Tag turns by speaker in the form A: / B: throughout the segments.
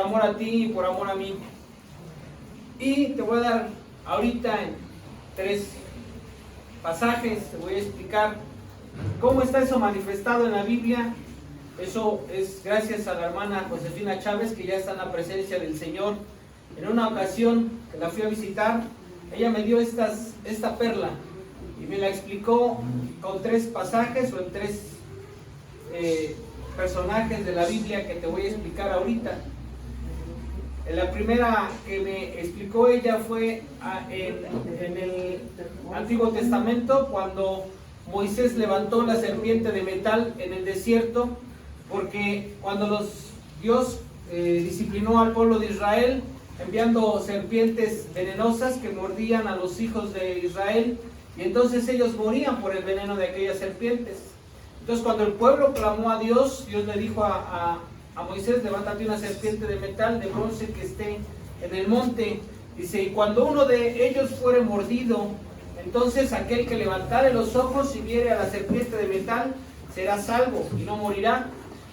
A: amor a ti y por amor a mí. Y te voy a dar ahorita en 3 pasajes, te voy a explicar cómo está eso manifestado en la Biblia. Eso es gracias a la hermana Josefina Chávez, que ya está en la presencia del Señor. En una ocasión que la fui a visitar, ella me dio esta perla y me la explicó con 3 pasajes o en 3 personajes de la Biblia que te voy a explicar ahorita. La primera que me explicó ella fue en el Antiguo Testamento, cuando Moisés levantó la serpiente de metal en el desierto, porque cuando Dios disciplinó al pueblo de Israel, enviando serpientes venenosas que mordían a los hijos de Israel, y entonces ellos morían por el veneno de aquellas serpientes. Entonces cuando el pueblo clamó a Dios, Dios le dijo a Moisés: levántate una serpiente de metal, de bronce, que esté en el monte. Dice, y cuando uno de ellos fuere mordido, entonces aquel que levantare los ojos y viere a la serpiente de metal será salvo y no morirá.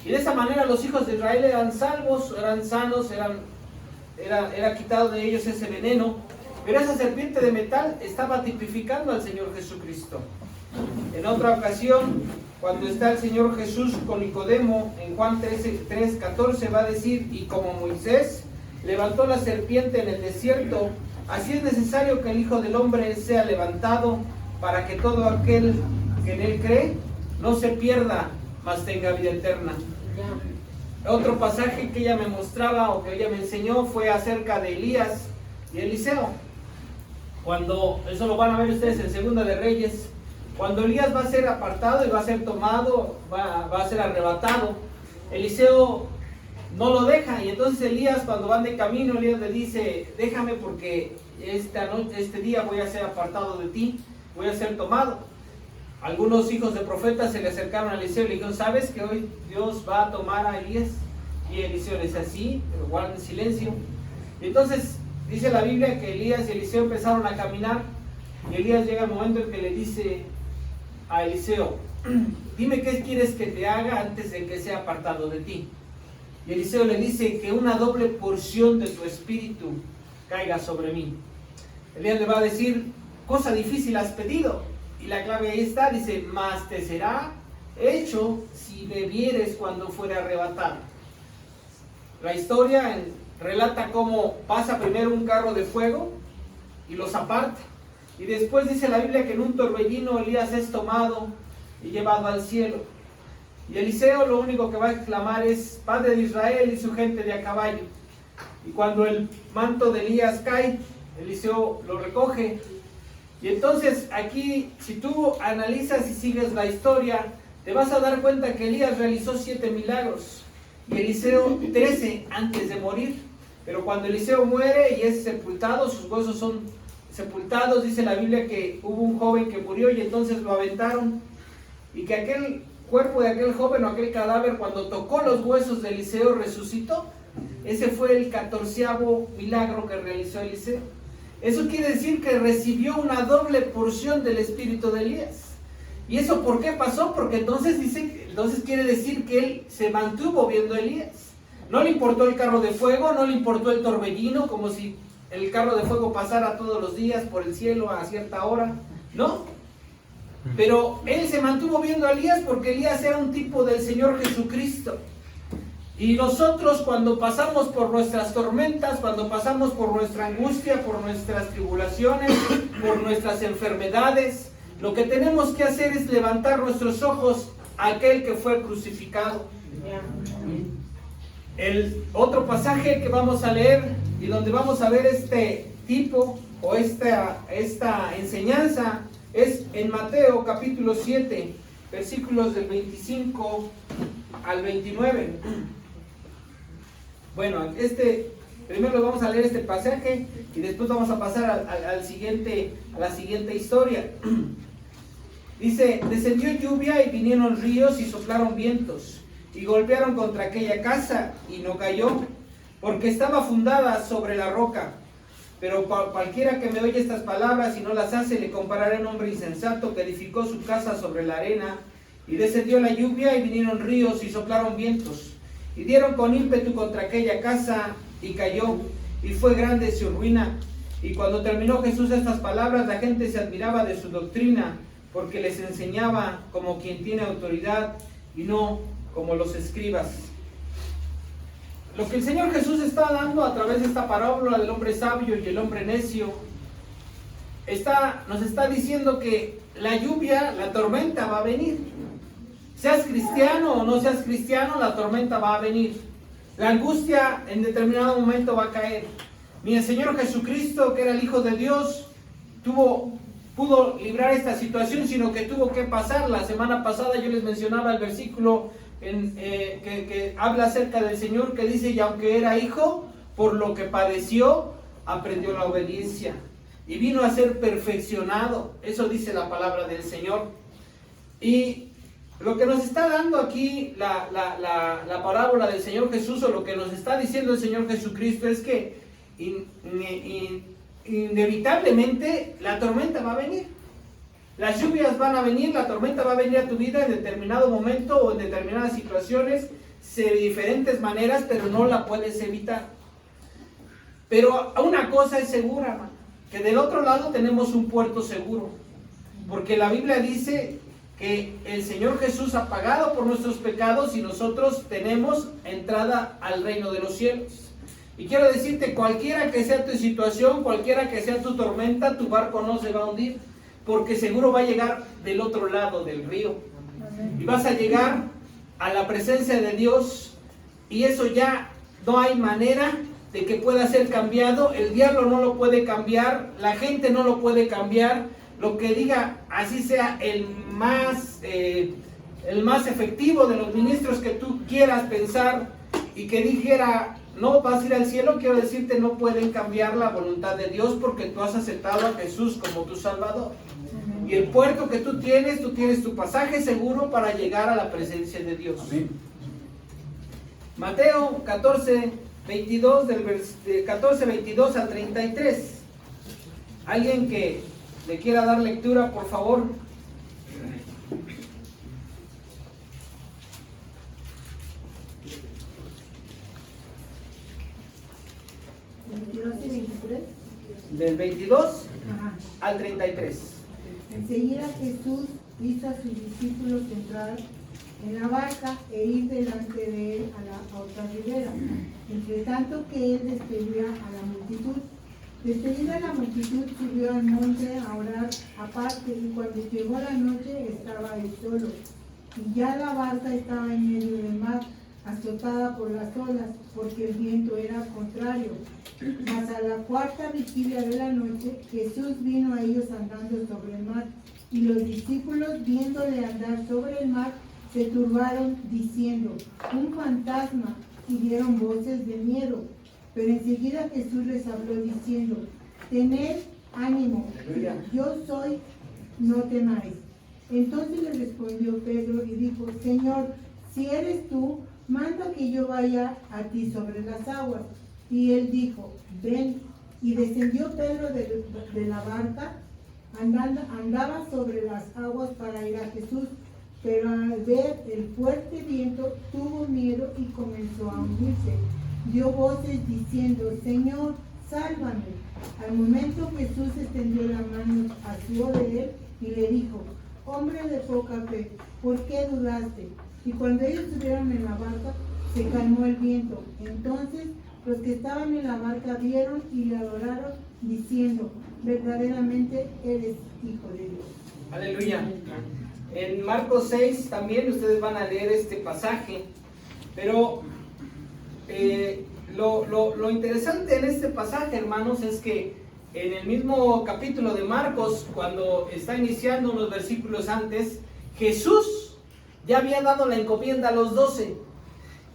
A: Y de esa manera los hijos de Israel eran salvos, eran sanos, era quitado de ellos ese veneno. Pero esa serpiente de metal estaba tipificando al Señor Jesucristo. En otra ocasión, cuando está el Señor Jesús con Nicodemo, en Juan 3:14 va a decir: y como Moisés levantó la serpiente en el desierto, así es necesario que el Hijo del Hombre sea levantado, para que todo aquel que en él cree no se pierda, mas tenga vida eterna. Otro pasaje que ella me mostraba o que ella me enseñó fue acerca de Elías y Eliseo. Cuando, eso lo van a ver ustedes en Segunda de Reyes, cuando Elías va a ser apartado y va a ser tomado, va a ser arrebatado, Eliseo no lo deja, y entonces Elías, cuando van de camino, Elías le dice: déjame, porque este día voy a ser apartado de ti, voy a ser tomado. Algunos hijos de profetas se le acercaron a Eliseo y le dijeron: ¿sabes que hoy Dios va a tomar a Elías? Y Eliseo le dice: sí, pero guarden silencio. Y entonces dice la Biblia que Elías y Eliseo empezaron a caminar, y Elías llega el momento en que le dice a Eliseo: dime qué quieres que te haga antes de que sea apartado de ti. Y Eliseo le dice: que una doble porción de tu espíritu caiga sobre mí. Elías le va a decir: cosa difícil has pedido. Y la clave ahí está, dice: mas te será hecho si bebieres cuando fuere arrebatado. La historia relata cómo pasa primero un carro de fuego y los aparta. Y después dice la Biblia que en un torbellino Elías es tomado y llevado al cielo. Y Eliseo lo único que va a exclamar es: Padre de Israel y su gente de a caballo. Y cuando el manto de Elías cae, Eliseo lo recoge. Y entonces aquí, si tú analizas y sigues la historia, te vas a dar cuenta que Elías realizó 7 milagros y Eliseo 13 antes de morir. Pero cuando Eliseo muere y es sepultado, sus huesos son sepultados, dice la Biblia que hubo un joven que murió y entonces lo aventaron, y que aquel cuerpo de aquel joven o aquel cadáver, cuando tocó los huesos de Eliseo, resucitó. Ese fue el 14º milagro que realizó Eliseo. Eso quiere decir que recibió una doble porción del espíritu de Elías. ¿Y eso por qué pasó? Porque entonces quiere decir que él se mantuvo viendo a Elías. No le importó el carro de fuego, no le importó el torbellino, como si el carro de fuego pasara todos los días por el cielo a cierta hora. No. Pero él se mantuvo viendo a Elías porque Elías era un tipo del Señor Jesucristo. Y nosotros, cuando pasamos por nuestras tormentas, cuando pasamos por nuestra angustia, por nuestras tribulaciones, por nuestras enfermedades, lo que tenemos que hacer es levantar nuestros ojos a aquel que fue crucificado. El otro pasaje que vamos a leer y donde vamos a ver este tipo o esta enseñanza es en Mateo capítulo 7, versículos del 25 al 29. Bueno, primero vamos a leer este pasaje y después vamos a pasar a la siguiente historia. Dice: descendió lluvia y vinieron ríos y soplaron vientos y golpearon contra aquella casa y no cayó, porque estaba fundada sobre la roca. Pero cualquiera que me oye estas palabras y no las hace, le compararé a un hombre insensato que edificó su casa sobre la arena. Y descendió la lluvia y vinieron ríos y soplaron vientos y dieron con ímpetu contra aquella casa, y cayó, y fue grande su ruina. Y cuando terminó Jesús estas palabras, la gente se admiraba de su doctrina, porque les enseñaba como quien tiene autoridad, y no como los escribas. Lo que el Señor Jesús está dando a través de esta parábola del hombre sabio y el hombre necio, nos está diciendo que la lluvia, la tormenta va a venir. Seas cristiano o no seas cristiano, la tormenta va a venir. La angustia en determinado momento va a caer. Ni el Señor Jesucristo, que era el Hijo de Dios, pudo librar esta situación, sino que tuvo que pasar. La semana pasada yo les mencionaba el versículo que habla acerca del Señor, que dice: y aunque era hijo, por lo que padeció, aprendió la obediencia y vino a ser perfeccionado. Eso dice la palabra del Señor. Y lo que nos está dando aquí la parábola del Señor Jesús, o lo que nos está diciendo el Señor Jesucristo, es que inevitablemente la tormenta va a venir. Las lluvias van a venir, la tormenta va a venir a tu vida en determinado momento o en determinadas situaciones, de diferentes maneras, pero no la puedes evitar. Pero una cosa es segura, hermano, que del otro lado tenemos un puerto seguro, porque la Biblia dice que el Señor Jesús ha pagado por nuestros pecados y nosotros tenemos entrada al reino de los cielos. Y quiero decirte, cualquiera que sea tu situación, cualquiera que sea tu tormenta, tu barco no se va a hundir, porque seguro va a llegar del otro lado del río. Y vas a llegar a la presencia de Dios, y eso ya no hay manera de que pueda ser cambiado. El diablo no lo puede cambiar, la gente no lo puede cambiar. Lo que diga, así sea el más efectivo de los ministros que tú quieras pensar, y que dijera: no vas a ir al cielo, quiero decirte, no pueden cambiar la voluntad de Dios, porque tú has aceptado a Jesús como tu Salvador. Y el puerto que tú tienes tu pasaje seguro para llegar a la presencia de Dios. Amén. Mateo 14:22, de 14:22 al 33. Alguien que le quiera dar lectura, por favor. Del 22 al 33.
B: Enseguida Jesús hizo a sus discípulos entrar en la barca e ir delante de él a la otra ribera, entre tanto que él despedía a la multitud. Despedida la multitud, subió al monte a orar aparte, y cuando llegó la noche estaba él solo, y ya la barca estaba en medio del mar, azotada por las olas, porque el viento era contrario. Mas a la cuarta vigilia de la noche, Jesús vino a ellos andando sobre el mar, y los discípulos, viéndole andar sobre el mar, se turbaron, diciendo: un fantasma, y dieron voces de miedo. Pero enseguida Jesús les habló diciendo: tened ánimo, yo soy, no temáis. Entonces le respondió Pedro y dijo: Señor, si eres tú, manda que yo vaya a ti sobre las aguas. Y él dijo: ven. Y descendió Pedro de la barca, andaba sobre las aguas para ir a Jesús, pero al ver el fuerte viento tuvo miedo y comenzó a hundirse. Dio voces diciendo: Señor, sálvame. Al momento Jesús extendió la mano, asió de él y le dijo: hombre de poca fe, ¿por qué dudaste? Y cuando ellos estuvieron en la barca, se calmó el viento. Entonces los que estaban en la barca vieron y le adoraron, diciendo: verdaderamente eres Hijo de Dios.
A: Aleluya. En Marcos 6 también ustedes van a leer este pasaje, pero lo interesante en este pasaje, hermanos, es que en el mismo capítulo de Marcos, cuando está iniciando unos versículos antes, Jesús ya había dado la encomienda a los 12,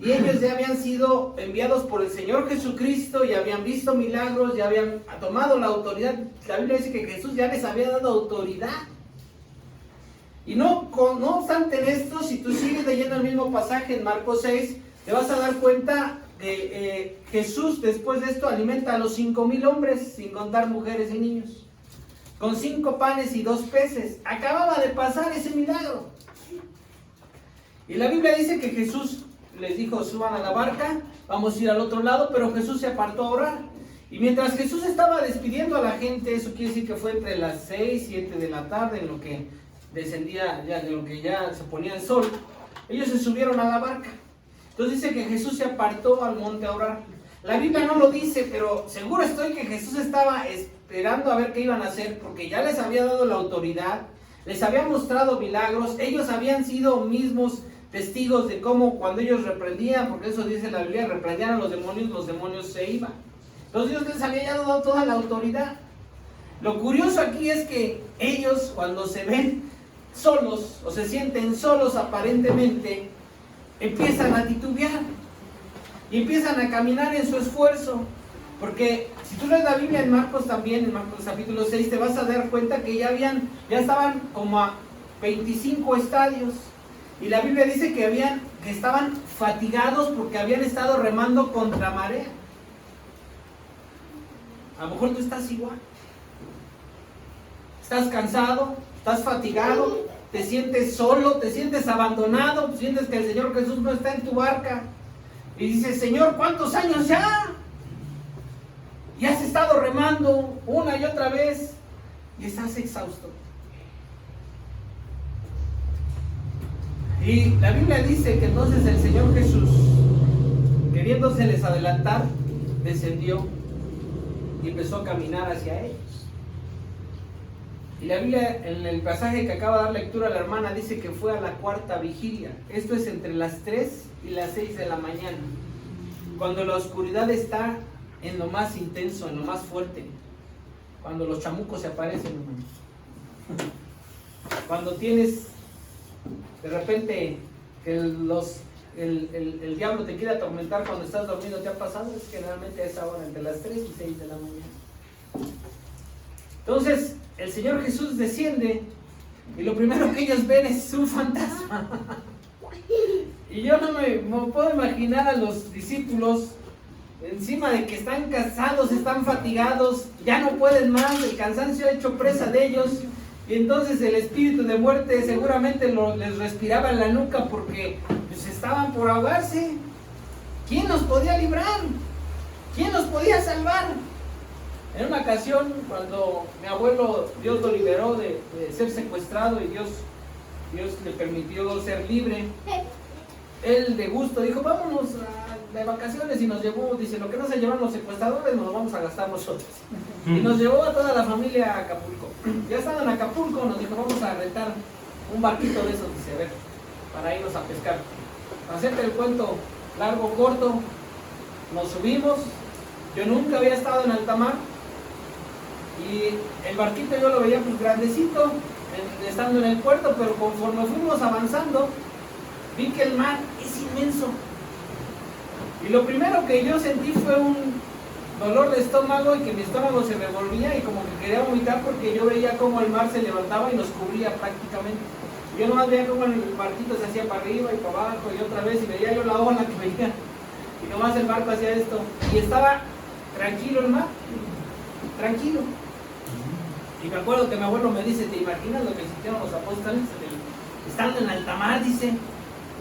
A: y ellos ya habían sido enviados por el Señor Jesucristo, y habían visto milagros, ya habían tomado la autoridad. La Biblia dice que Jesús ya les había dado autoridad. Y no obstante esto, si tú sigues leyendo el mismo pasaje en Marcos 6, te vas a dar cuenta que Jesús después de esto alimenta a los 5,000 hombres, sin contar mujeres y niños, con 5 panes y 2 peces. Acababa de pasar ese milagro. Y la Biblia dice que Jesús les dijo, suban a la barca, vamos a ir al otro lado, pero Jesús se apartó a orar. Y mientras Jesús estaba despidiendo a la gente, eso quiere decir que fue entre las 6, 7 de la tarde, en lo que descendía, ya, de lo que ya se ponía el sol, ellos se subieron a la barca. Entonces dice que Jesús se apartó al monte a orar. La Biblia no lo dice, pero seguro estoy que Jesús estaba esperando a ver qué iban a hacer, porque ya les había dado la autoridad, les había mostrado milagros, ellos habían sido mismos testigos de cómo cuando ellos reprendían, porque eso dice la Biblia, reprendían a los demonios se iban. Entonces Dios les había dado toda la autoridad. Lo curioso aquí es que ellos, cuando se ven solos o se sienten solos aparentemente, empiezan a titubear y empiezan a caminar en su esfuerzo, porque si tú lees la Biblia en Marcos también, en Marcos capítulo 6, te vas a dar cuenta que ya estaban como a 25 estadios, y la Biblia dice que estaban fatigados porque habían estado remando contra marea. A lo mejor tú estás igual, estás cansado, estás fatigado, te sientes solo, te sientes abandonado, sientes que el Señor Jesús no está en tu barca. Y dices, Señor, ¿cuántos años ya? Y has estado remando una y otra vez y estás exhausto. Y la Biblia dice que entonces el Señor Jesús, queriéndoseles adelantar, descendió y empezó a caminar hacia ellos. Y la Biblia, en el pasaje que acaba de dar lectura la hermana, dice que fue a la cuarta vigilia. Esto es entre las 3 y las 6 de la mañana, cuando la oscuridad está en lo más intenso, en lo más fuerte, cuando los chamucos se aparecen, hermanos. Cuando tienes de repente que el diablo te quiere atormentar cuando estás dormido. ¿Te ha pasado? Es generalmente a esa hora, entre las 3 y 6 de la mañana. Entonces el Señor Jesús desciende y lo primero que ellos ven es un fantasma. Y yo no me puedo imaginar a los discípulos, encima de que están cansados, están fatigados, ya no pueden más, el cansancio ha hecho presa de ellos, y entonces el espíritu de muerte seguramente les respiraba en la nuca porque pues, estaban por ahogarse. ¿Quién nos podía librar? ¿Quién nos podía salvar? En una ocasión, cuando mi abuelo, Dios lo liberó de ser secuestrado y Dios le permitió ser libre, él de gusto dijo, vámonos de vacaciones, y nos llevó, dice, lo que no se llevan los secuestradores nos lo vamos a gastar nosotros. Y nos llevó a toda la familia a Acapulco. Ya estando en Acapulco nos dijo, vamos a rentar un barquito de esos, dice, a ver, para irnos a pescar. Para hacerte el cuento largo, corto, nos subimos. Yo nunca había estado en alta mar, y el barquito yo lo veía pues grandecito, estando en el puerto, pero conforme fuimos avanzando, vi que el mar es inmenso. Y lo primero que yo sentí fue un dolor de estómago, y que mi estómago se revolvía y como que quería vomitar, porque yo veía cómo el mar se levantaba y nos cubría prácticamente. Yo nomás veía cómo el barquito se hacía para arriba y para abajo y otra vez, y veía yo la ola que veía, y nomás el barco hacía esto, y estaba tranquilo el mar, tranquilo. Y me acuerdo que mi abuelo me dice, ¿te imaginas lo que sintieron los apóstoles estando en alta mar? Dice,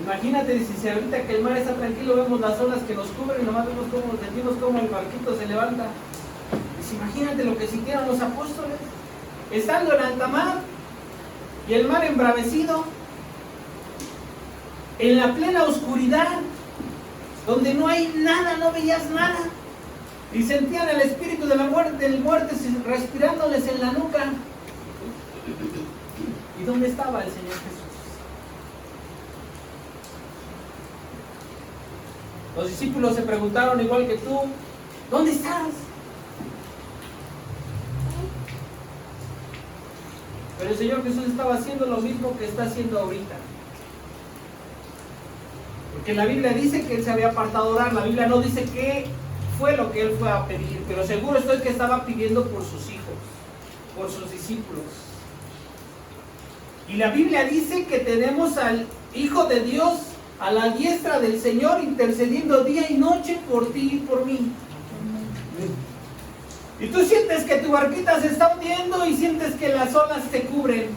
A: imagínate, dice, si ahorita que el mar está tranquilo vemos las olas que nos cubren y nomás sentimos cómo el barquito se levanta. Dice, imagínate lo que sintieron los apóstoles estando en alta mar y el mar embravecido, en la plena oscuridad, donde no hay nada, no veías nada, y sentían el espíritu de la muerte, respirándoles en la nuca. ¿Y dónde estaba el Señor Jesús? Los discípulos se preguntaron igual que tú, ¿dónde estás? Pero el Señor Jesús estaba haciendo lo mismo que está haciendo ahorita. Porque la Biblia dice que Él se había apartado a orar. La Biblia no dice qué fue lo que Él fue a pedir, pero seguro estoy que estaba pidiendo por sus hijos, por sus discípulos. Y la Biblia dice que tenemos al Hijo de Dios a la diestra del Señor, intercediendo día y noche por ti y por mí. Y tú sientes que tu barquita se está hundiendo y sientes que las olas te cubren.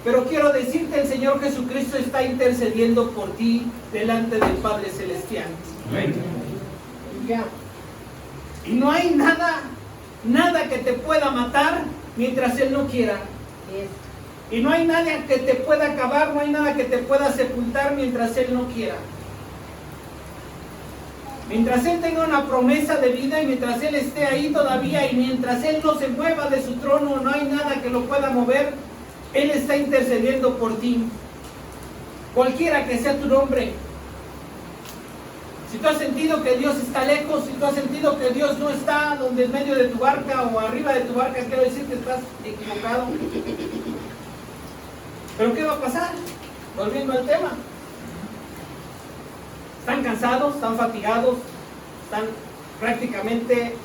A: Pero quiero decirte, el Señor Jesucristo está intercediendo por ti delante del Padre Celestial.
C: Amén.
B: Ya.
A: Y no hay nada que te pueda matar mientras Él no quiera. Y no hay nada que te pueda acabar, no hay nada que te pueda sepultar mientras Él no quiera. Mientras Él tenga una promesa de vida y mientras Él esté ahí todavía y mientras Él no se mueva de su trono, no hay nada que lo pueda mover. Él está intercediendo por ti. Cualquiera que sea tu nombre. Si tú has sentido que Dios está lejos, si tú has sentido que Dios no está donde en medio de tu barca o arriba de tu barca, quiero decir que estás equivocado. ¿Pero qué va a pasar? Volviendo al tema. Están cansados, están fatigados, están prácticamente,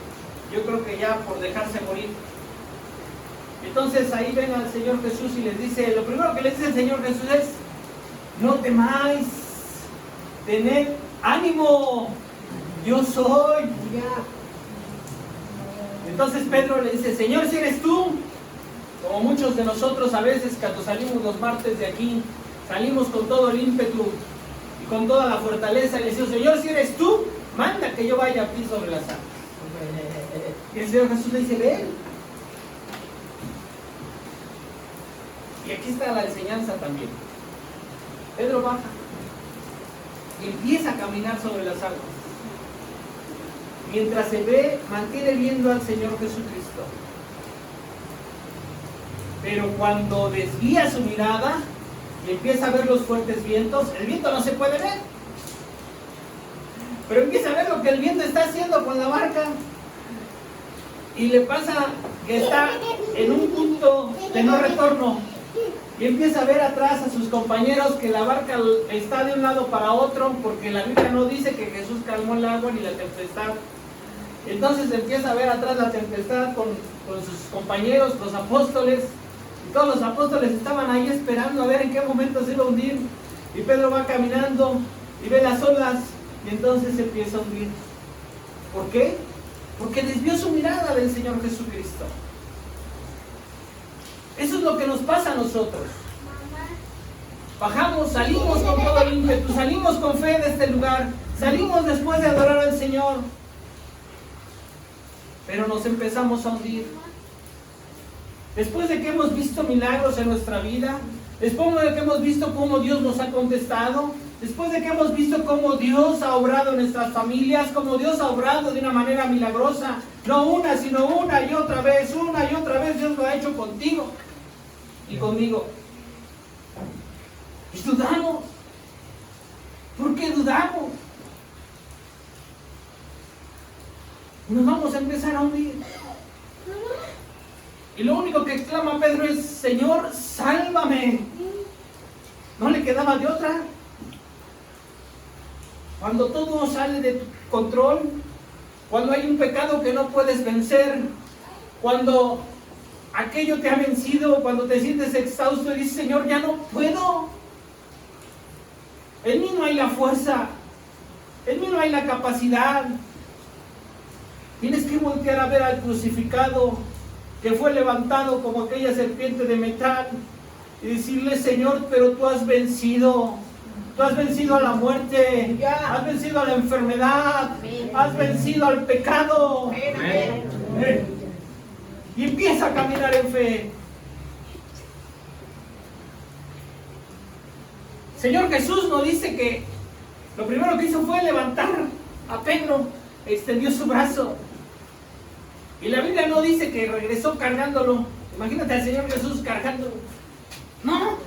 A: yo creo que ya por dejarse morir. Entonces ahí ven al Señor Jesús y les dice, lo primero que les dice el Señor Jesús es, no temáis, tened ánimo, yo soy. Entonces Pedro le dice, Señor, si eres tú, como muchos de nosotros a veces cuando salimos los martes de aquí, salimos con todo el ímpetu y con toda la fortaleza y le decimos, Señor, si eres tú, manda que yo vaya a ti sobre las aguas. Y el Señor Jesús le dice, ven. Y aquí está la enseñanza también. Pedro baja y empieza a caminar sobre las aguas. Mientras se ve, mantiene viendo al Señor Jesucristo. Pero cuando desvía su mirada y empieza a ver los fuertes vientos, el viento no se puede ver. Pero empieza a ver lo que el viento está haciendo con la barca. Y le pasa que está en un punto de no retorno. Y empieza a ver atrás a sus compañeros que la barca está de un lado para otro, porque la Biblia no dice que Jesús calmó el agua ni la tempestad. Entonces empieza a ver atrás la tempestad con sus compañeros, los apóstoles, y todos los apóstoles estaban ahí esperando a ver en qué momento se iba a hundir. Y Pedro va caminando y ve las olas y entonces se empieza a hundir. ¿Por qué? Porque desvió su mirada del Señor Jesucristo. Eso es lo que nos pasa a nosotros. Bajamos, salimos con todo el ímpetu, salimos con fe de este lugar, salimos después de adorar al Señor, pero nos empezamos a hundir. Después de que hemos visto milagros en nuestra vida, después de que hemos visto cómo Dios nos ha contestado, después de que hemos visto cómo Dios ha obrado en nuestras familias, cómo Dios ha obrado de una manera milagrosa, no una, sino una y otra vez Dios lo ha hecho contigo y conmigo. Y dudamos. ¿Por qué dudamos? Nos vamos a empezar a hundir. Y lo único que exclama Pedro es, Señor, sálvame. No le quedaba de otra. Cuando todo sale de tu control, cuando hay un pecado que no puedes vencer, cuando aquello te ha vencido, cuando te sientes exhausto y dices, Señor, ya no puedo. En mí no hay la fuerza, en mí no hay la capacidad. Tienes que voltear a ver al crucificado que fue levantado como aquella serpiente de metal y decirle, Señor, pero tú has vencido. Tú has vencido a la muerte, has vencido a la enfermedad, has vencido al pecado. Y empieza a caminar en fe. Señor Jesús nos dice que lo primero que hizo fue levantar a Pedro, extendió su brazo. Y la Biblia no dice que regresó cargándolo. Imagínate al Señor Jesús cargándolo. No.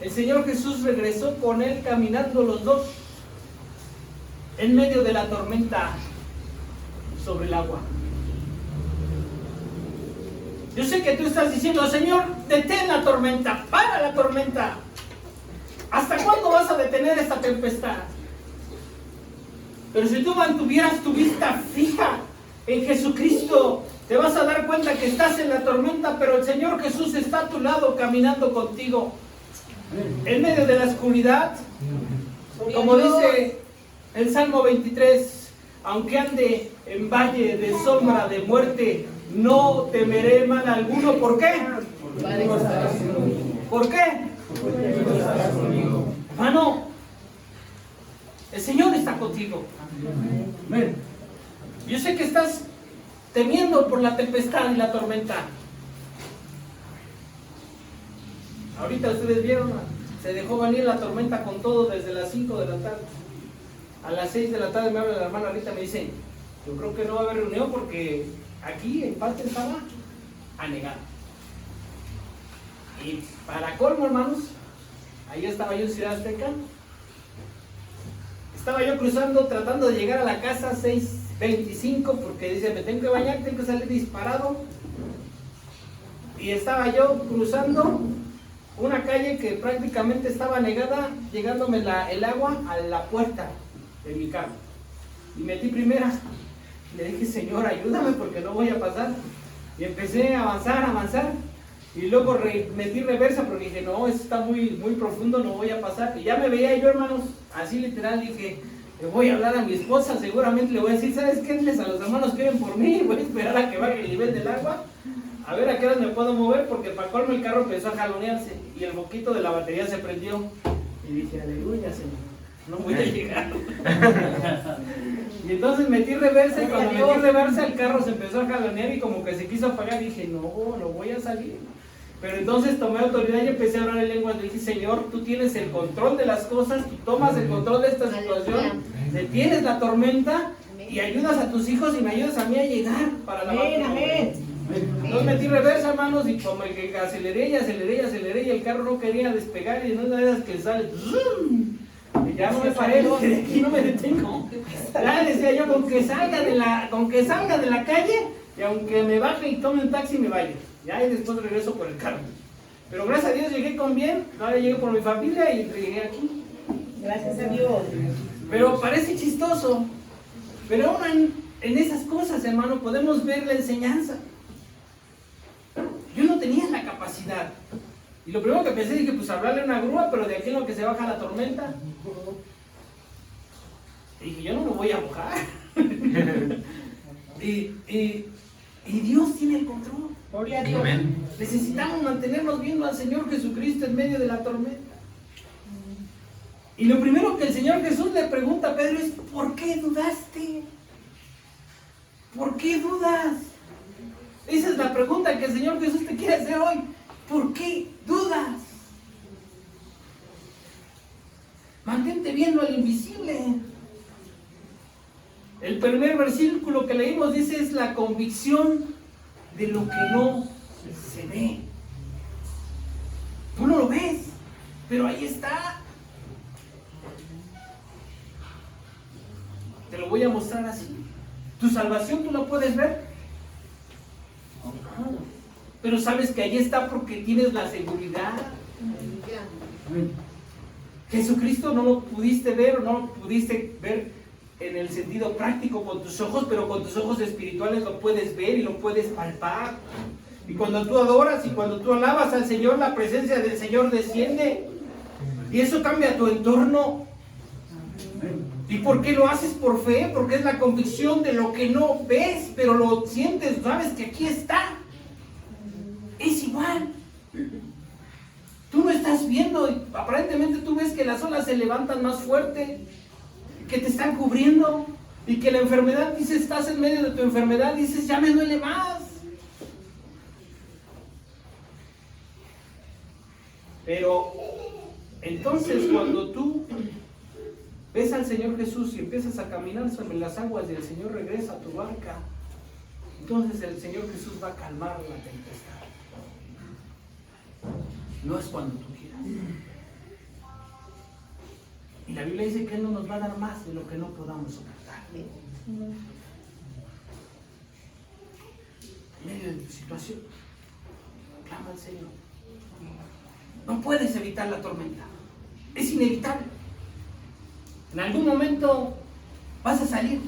A: El Señor Jesús regresó con él caminando los dos en medio de la tormenta sobre el agua. Yo sé que tú estás diciendo, Señor, detén la tormenta, para la tormenta. ¿Hasta cuándo vas a detener esta tempestad? Pero si tú mantuvieras tu vista fija en Jesucristo, te vas a dar cuenta que estás en la tormenta, pero el Señor Jesús está a tu lado caminando contigo. En medio de la oscuridad, como dice el Salmo 23, aunque ande en valle de sombra de muerte, no temeré mal alguno. ¿Por qué? ¿Por qué? Hermano, el Señor está contigo. Amén. Yo sé que estás temiendo por la tempestad y la tormenta. Ahorita ustedes vieron, se dejó venir la tormenta con todo desde las 5 de la tarde. A las 6 de la tarde me habla la hermana Rita, me dice, yo creo que no va a haber reunión porque aquí en parte estaba anegado. Y para colmo, hermanos, ahí estaba yo en Ciudad Azteca. Estaba yo cruzando, tratando de llegar a la casa 6:25 porque dice, me tengo que bañar, tengo que salir disparado. Y estaba yo cruzando una calle que prácticamente estaba anegada, llegándome el agua a la puerta de mi carro. Y metí primera. Le dije, Señor, ayúdame porque no voy a pasar. Y empecé a avanzar. Y luego metí reversa porque dije, no, esto está muy profundo, no voy a pasar. Y ya me veía yo, hermanos, así literal, dije, le voy a hablar a mi esposa, seguramente le voy a decir, ¿sabes qué? A los hermanos que ven por mí, voy a esperar a que baje el nivel del agua, a ver a qué hora me puedo mover, porque para colmo el carro empezó a jalonearse y el foquito de la batería se prendió. Y dije, aleluya, Señor, no voy a llegar. Y entonces metí reversa y cuando metí reversa el carro se empezó a jalonear y como que se quiso apagar. Dije, no voy a salir. Pero entonces tomé autoridad y empecé a hablar en lenguas. Le dije, Señor, tú tienes el control de las cosas, tú tomas el control de esta situación, detienes la tormenta y ayudas a tus hijos y me ayudas a mí a llegar para la batalla. Entonces metí reversa, hermanos, y como el que aceleré y el carro no quería despegar y en una de esas que sale, y ya no me paré, de aquí no me detengo. Ya decía yo, con que salga de la calle y aunque me baje y tome un taxi me vaya. Ya y después regreso por el carro. Pero gracias a Dios llegué con bien, ahora llegué por mi familia y llegué aquí.
C: Gracias a Dios.
A: Pero parece chistoso. Pero aún en esas cosas, hermano, podemos ver la enseñanza. Yo no tenía la capacidad. Y lo primero que pensé, dije, pues hablarle a una grúa, pero de aquí en lo que se baja la tormenta. Y dije, yo no me voy a mojar. y Dios tiene el control.
C: Gloria a Dios.
A: Necesitamos mantenernos viendo al Señor Jesucristo en medio de la tormenta. Y lo primero que el Señor Jesús le pregunta a Pedro es, ¿por qué dudaste? ¿Por qué dudas? Esa es la pregunta que el Señor Jesús te quiere hacer hoy. ¿Por qué dudas? Mantente viendo al invisible. El primer versículo que leímos dice es la convicción de lo que no se ve. Tú no lo ves, pero ahí está. Te lo voy a mostrar así. Tu salvación tú la puedes ver, pero sabes que ahí está porque tienes la seguridad. Jesucristo no lo pudiste ver o no lo pudiste ver en el sentido práctico con tus ojos, pero con tus ojos espirituales lo puedes ver y lo puedes palpar. Y cuando tú adoras y cuando tú alabas al Señor, la presencia del Señor desciende y eso cambia tu entorno. ¿Y por qué lo haces por fe? Porque es la convicción de lo que no ves, pero lo sientes, sabes que aquí está. Es igual. Tú no estás viendo, y aparentemente tú ves que las olas se levantan más fuerte, que te están cubriendo, y que la enfermedad, dices, estás en medio de tu enfermedad, dices, ya me duele más. Pero entonces cuando tú ves al Señor Jesús y empiezas a caminar sobre las aguas y el Señor regresa a tu barca, entonces el Señor Jesús va a calmar la tempestad. No es cuando tú quieras. Y la Biblia dice que Él no nos va a dar más de lo que no podamos soportar. En medio de tu situación, clama al Señor. No puedes evitar la tormenta. Es inevitable. En algún momento vas a salir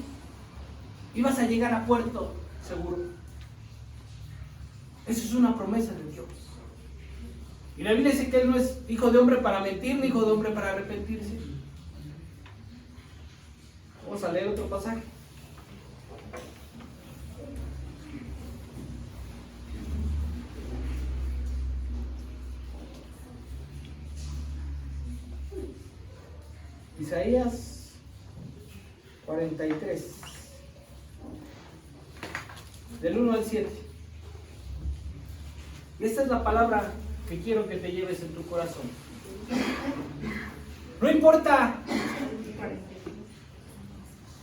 A: y vas a llegar a puerto seguro. Eso es una promesa de Dios. Y la Biblia dice que Él no es hijo de hombre para mentir, ni hijo de hombre para arrepentirse. Vamos a leer otro pasaje. Isaías 43, del 1 al 7. Y esta es la palabra que quiero que te lleves en tu corazón. No importa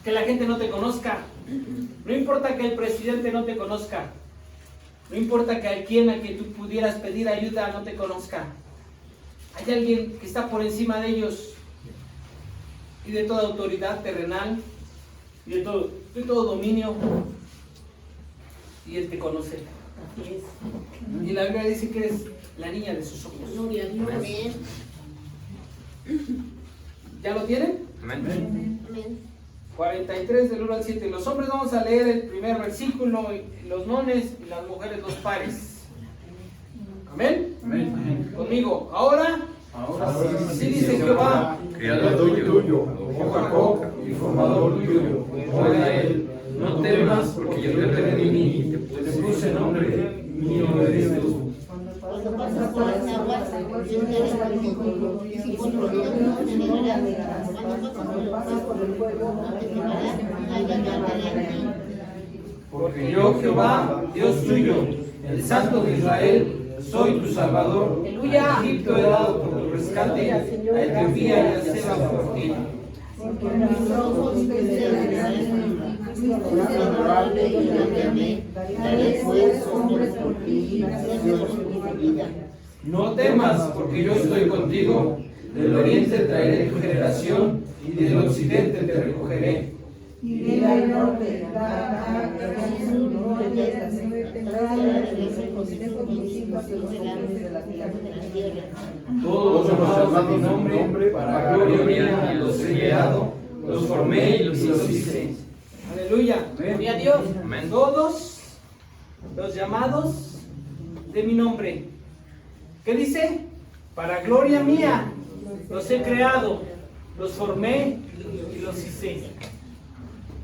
A: que la gente no te conozca, no importa que el presidente no te conozca, no importa que a quien tú pudieras pedir ayuda no te conozca. Hay alguien que está por encima de ellos y de toda autoridad terrenal y de todo dominio, y Él te conoce. Y la Biblia dice que eres la niña de sus ojos.
C: Gloria a Dios. Amén.
A: ¿Ya lo tienen?
C: Amén. Amén.
A: 43 del 1 al 7. Los hombres vamos a leer el primer versículo, y los nones, y las mujeres los pares. Amén.
D: Amén.
A: Conmigo. Ahora sí dice Jehová,
D: Creador tuyo, oh Jacob, y formador tuyo, oh Israel, no temas, porque yo te redimí y te puse nombre, mío eres tú.
C: Cuando pasas por las aguas, yo te haré contigo. Y si por los ríos no te negarás. Cuando pasas por el fuego, no te quemarás. Allá te haré.
D: Porque yo, Jehová, Dios tuyo, el Santo de Israel, soy tu Salvador.
A: Aleluya.
D: A Egipto he dado por tu rescate, a Etiopía y a Seba por ti.
B: Porque mis ojos te verán, daré pues hombres por ti y naciones por tu vida.
D: No temas, porque yo estoy contigo. Del oriente traeré tu generación, y del occidente te recogeré.
B: Y del norte,
D: Todos los llamados a mi nombre, para gloria mía, los he creado, los formé y los hice.
A: aleluya, gloria a Dios.
D: Amén.
A: Todos los llamados de mi nombre. ¿Qué dice? Para gloria mía los he creado, los formé y los hice.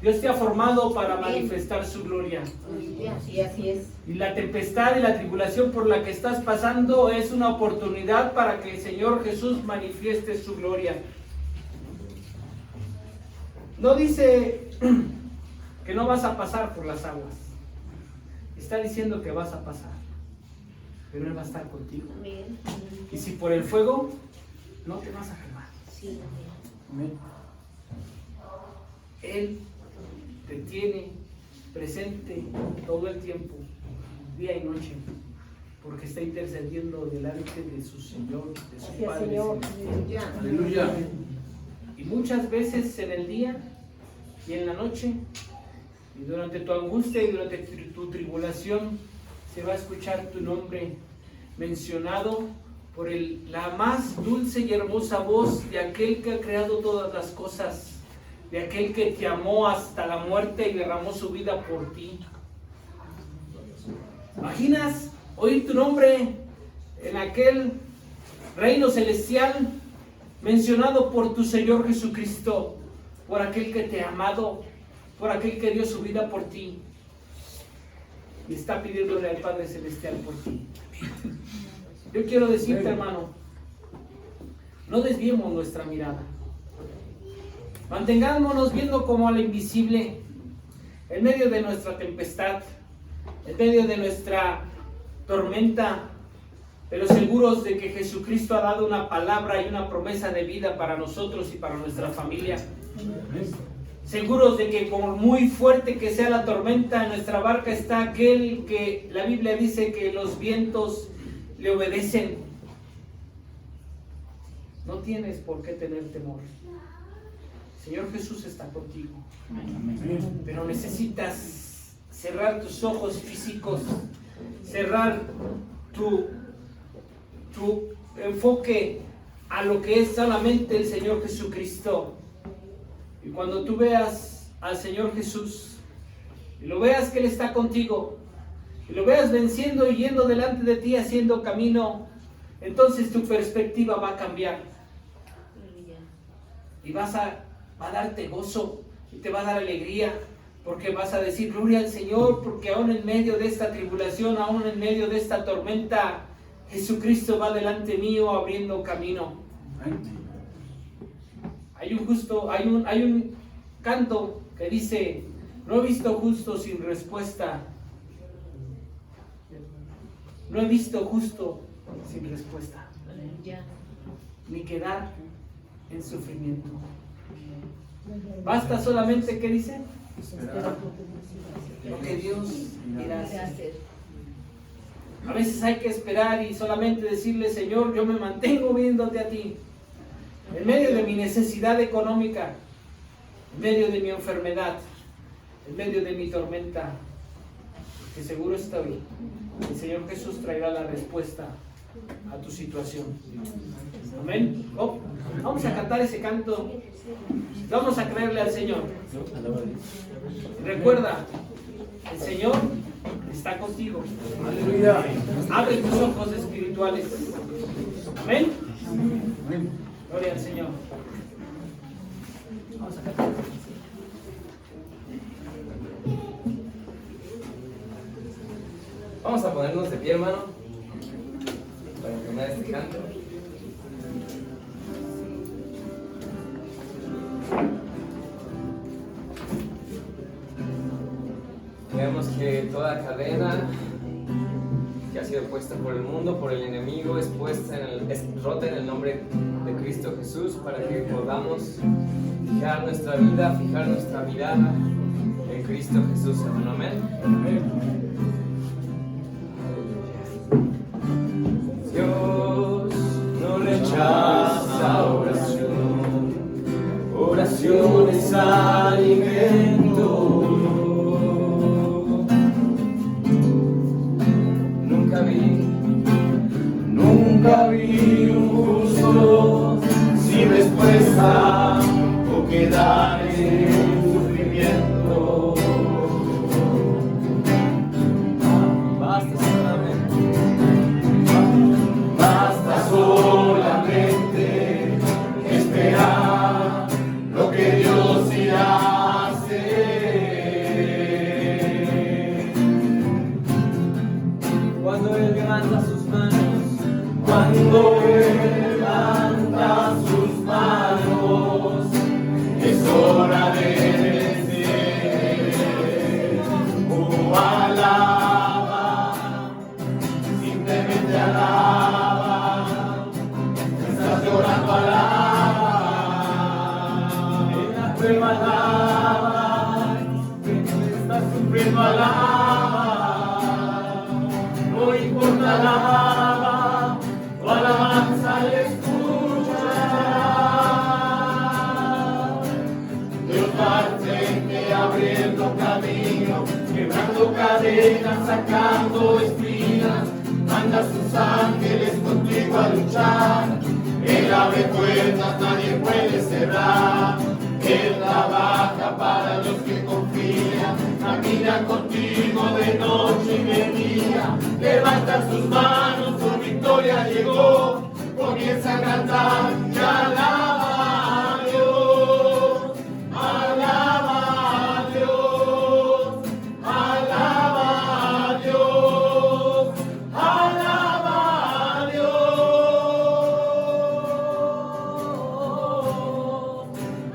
A: Dios te ha formado para manifestar su gloria.
C: Sí, así es.
A: Y la tempestad y la tribulación por la que estás pasando es una oportunidad para que el Señor Jesús manifieste su gloria. No dice que no vas a pasar por las aguas. Está diciendo que vas a pasar. Pero Él va a estar contigo.
C: Amén.
A: Y si por el fuego, no te vas a quemar.
C: Sí, amén.
A: Él te tiene presente todo el tiempo, día y noche, porque está intercediendo delante de su Señor, de su
C: Gracias,
A: Padre
C: Señor.
A: Celestial.
D: Aleluya.
A: Y muchas veces en el día y en la noche, y durante tu angustia y durante tu tribulación, se va a escuchar tu nombre mencionado por la más dulce y hermosa voz de aquel que ha creado todas las cosas, de aquel que te amó hasta la muerte y derramó su vida por ti. ¿Imaginas oír tu nombre en aquel reino celestial mencionado por tu Señor Jesucristo, por aquel que te ha amado, por aquel que dio su vida por ti y está pidiéndole al Padre Celestial por ti? Yo quiero decirte, hermano, no desviemos nuestra mirada. Mantengámonos viendo como a la invisible, en medio de nuestra tempestad, en medio de nuestra tormenta, pero seguros de que Jesucristo ha dado una palabra y una promesa de vida para nosotros y para nuestra familia. Seguros de que por muy fuerte que sea la tormenta, en nuestra barca está aquel que la Biblia dice que los vientos le obedecen. No tienes por qué tener temor. Señor Jesús está contigo, pero necesitas cerrar tus ojos físicos, cerrar tu enfoque a lo que es solamente el Señor Jesucristo. Y cuando tú veas al Señor Jesús y lo veas que Él está contigo y lo veas venciendo y yendo delante de ti haciendo camino, entonces tu perspectiva va a cambiar y va a darte gozo y te va a dar alegría, porque vas a decir gloria al Señor, porque aún en medio de esta tribulación, aún en medio de esta tormenta, Jesucristo va delante mío abriendo camino. Hay un canto que dice: no he visto justo sin respuesta. No he visto justo sin respuesta. Ni quedar en sufrimiento. Basta solamente, ¿qué dice? Lo que Dios irá a hacer. A veces hay que esperar y solamente decirle: Señor, yo me mantengo viéndote a ti. En medio de mi necesidad económica, en medio de mi enfermedad, en medio de mi tormenta, que seguro estoy, el Señor Jesús traerá la respuesta a tu situación. Amén. Oh, vamos a cantar ese canto. Vamos a creerle al Señor. Recuerda, el Señor está contigo.
D: Aleluya.
A: Abre tus ojos espirituales. Amén. Gloria al Señor. Vamos a cantar.
E: Vamos a ponernos de pie, hermano, para entonar este canto. Vemos que toda cadena que ha sido puesta por el mundo, por el enemigo, es rota en el nombre de Cristo Jesús, para que podamos fijar nuestra vida, fijar nuestra mirada en Cristo Jesús, hermano. Amén. Dios no rechaza oración, oración es alimento. Nunca vi un justo sin respuesta o quedar en sufrimiento. Basta solamente esperar lo que Dios irá a hacer. Cuando Él levanta sus manos, cuando Él levanta sus manos, es hora de vencer. Oh, alaba, simplemente alaba. Estás llorando, alaba. En la prueba, alaba. Estás sufriendo, alaba. No importa, alaba. Tu alabanza le escuchará. Dios va al frente abriendo camino, quebrando cadenas, sacando espinas. Manda a sus ángeles contigo a luchar. Él abre puertas, nadie puede cerrar. Él trabaja para los que confían. Camina contigo de noche y de día. Levanta sus manos, tu victoria llegó. Comienza a cantar y alaba a Dios. Alaba a Dios. Alaba a Dios. Alaba a Dios.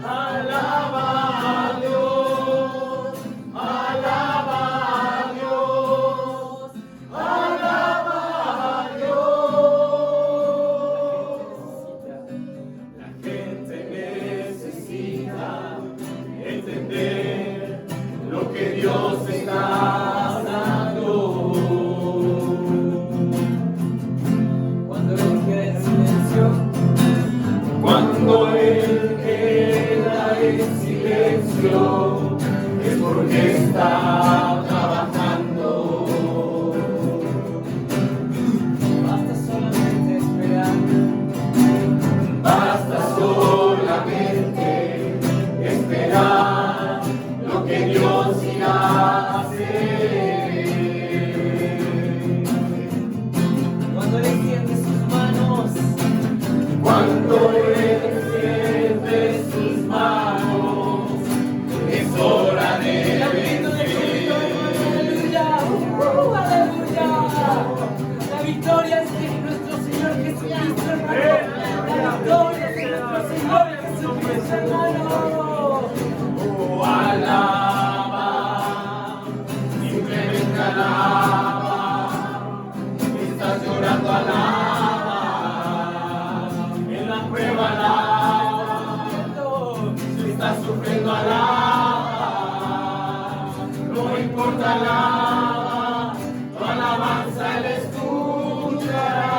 E: Alaba a Dios. Alaba a Dios. Alaba a Dios. La gente necesita entender lo que Dios está dando. Cuando Él queda en silencio, cuando Él queda en silencio, es porque está trabajando. Basta solamente esperar. Basta solamente esperar lo que Dios irá a hacer. Cuando Él extiende sus manos, cuando Él extiende sus manos, es hora de vencer.
D: ofrendo alaba, no importa nada, tu alabanza Él escuchará.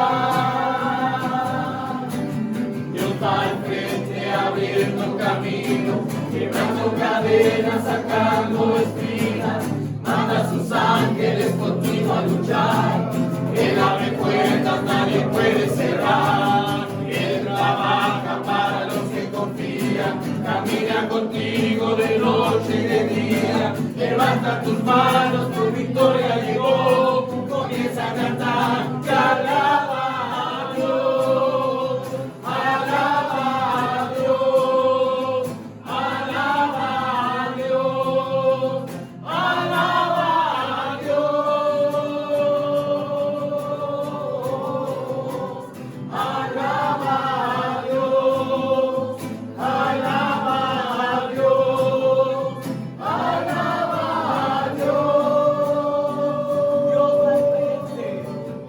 D: Dios va al frente abriendo camino, quebrando cadenas, sacando espinas, manda a sus ángeles contigo a luchar. Él abre puertas, nadie puede cerrar. Él trabaja para los que confían, camina contigo de noche y de día. Levanta tus manos, tu victoria llegó. Comienza a cantar, que alaba a Dios, alaba a Dios, alaba a Dios, alaba a Dios, alaba a Dios, alaba a Dios, alaba a Dios.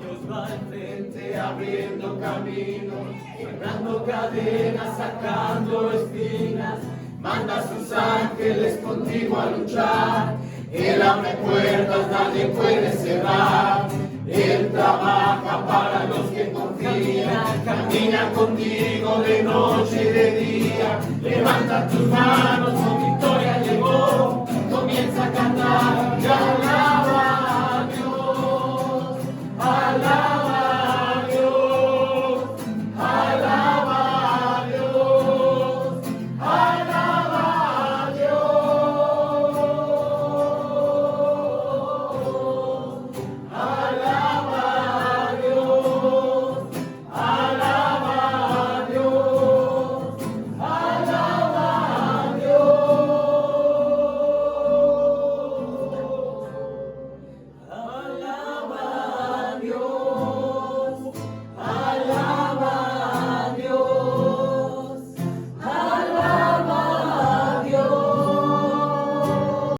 D: Dios va al frente, abriendo camino, quebrando cadenas, sacando espinas, manda a sus ángeles contigo a luchar. Él abre puertas, nadie puede cerrar. Él trabaja para los que confían, camina contigo de noche y de día. Levanta tus manos con